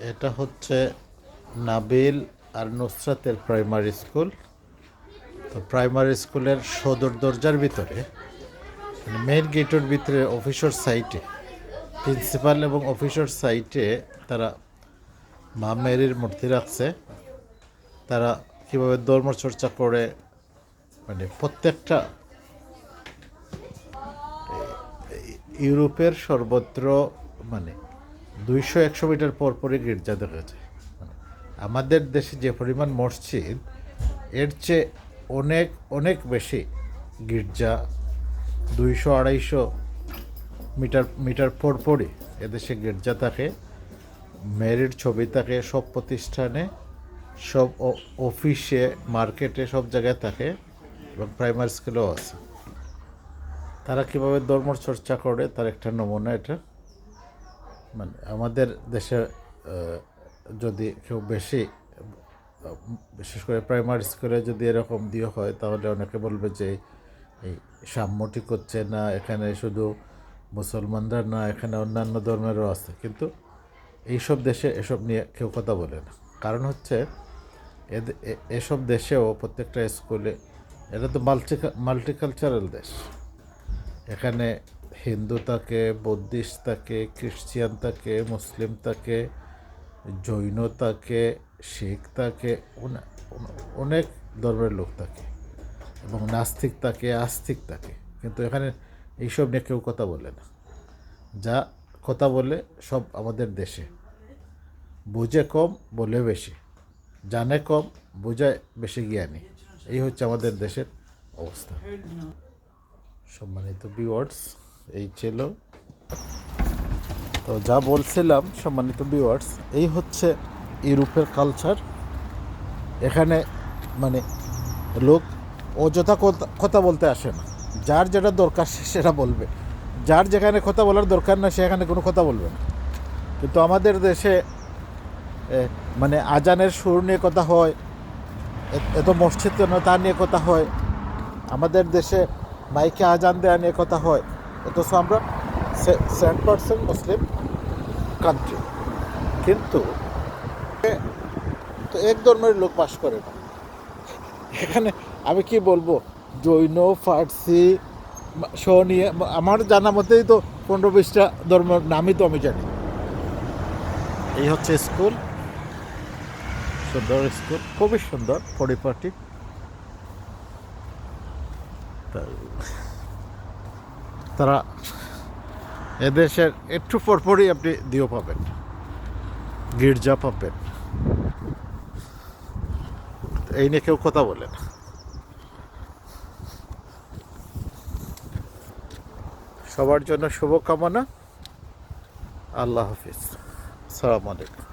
এটা হচ্ছে নাবিল আর নুসরাতের primary school. তো প্রাইমারি স্কুলের সদর দরজার ভিতরে মেইন গেটের ভিতরে অফিসের সাইটে প্রিন্সিপাল এবং অফিসের সাইটে তারা মা মেরির মূর্তি রাখছে। তারা কীভাবে ধর্মচর্চা করে, মানে প্রত্যেকটা ইউরোপের সর্বত্র মানে 200-100 মিটার পরপরই গির্জা দেখা যায়। আমাদের দেশে যে পরিমাণ মসজিদ, এর চেয়ে অনেক অনেক বেশি গির্জা 200-250 মিটার পরপরই এদেশে গির্জা থাকে, মেরির ছবি থাকে সব প্রতিষ্ঠানে, সব অফিসে, মার্কেটে, সব জায়গায় থাকে এবং প্রাইমারি স্কুলেও আছে। তারা কীভাবে ধর্ম চর্চা করে তার একটা নমুনা এটা। মানে আমাদের দেশে যদি কেউ বিশেষ করে প্রাইমারি স্কুলে যদি এরকম দিয়ে হয়, তাহলে অনেকে বলবে যে এই সাম্য ঠিক হচ্ছে না, এখানে শুধু মুসলমানরা না, এখানে অন্যান্য ধর্মেরও আছে। কিন্তু এইসব দেশে এসব নিয়ে কেউ কথা বলে না। কারণ হচ্ছে এসব দেশেও প্রত্যেকটা স্কুলে, এটা তো মাল্টিকালচারাল দেশ। এখানে হিন্দু থাকে, বুদ্ধিস্ট থাকে, খ্রিস্টান থাকে, মুসলিম থাকে, জৈন থাকে, শিখ থাকে, অনেক ধর্মের লোক থাকে এবং নাস্তিক থাকে, আস্তিক থাকে। কিন্তু এখানে এইসব নিয়ে কেউ কথা বলে না। যা কথা বলে সব আমাদের দেশে। বুঝে কম, বলে বেশি, জানে কম, বোঝায় বেশি জ্ঞানী। এই হচ্ছে আমাদের দেশের অবস্থা। সম্মানিত ভিউয়ার্স, এই ছিল তো যা বলছিলাম। সম্মানিত ভিউয়ার্স, এই হচ্ছে ইউরোপের কালচার। এখানে মানে লোক অযথা কথা বলতে আসে না। যার যেটা দরকার সেটা বলবে, যার যেখানে কথা বলার দরকার না সেখানে কোনো কথা বলবে না। কিন্তু আমাদের দেশে মানে আজানের সুর নিয়ে কথা হয়, এত মসজিদ কেন তা নিয়ে কথা হয়, আমাদের দেশে মাইকে আজান দেওয়া নিয়ে কথা হয়। অথচ আমরা 7% মুসলিম কান্ট্রি, কিন্তু তো এক ধর্মের লোক বাস করে না এখানে। আমি কি বলবো, জৈন, ফার্সি নিয়ে আমার জানা মতেই তো 15-20টা ধর্মের নামই তো আমি জানি। এই হচ্ছে স্কুল, সুন্দর স্কুল, খুবই সুন্দর, পরিপাটি। তারা এদেশের একটু পরপরই আপনি দিও পাবেন, গির্জা পাবেন। এই নিয়ে কেউ কথা বলে না। সবার জন্য শুভকামনা। আল্লাহ হাফিজ। আসসালামু আলাইকুম।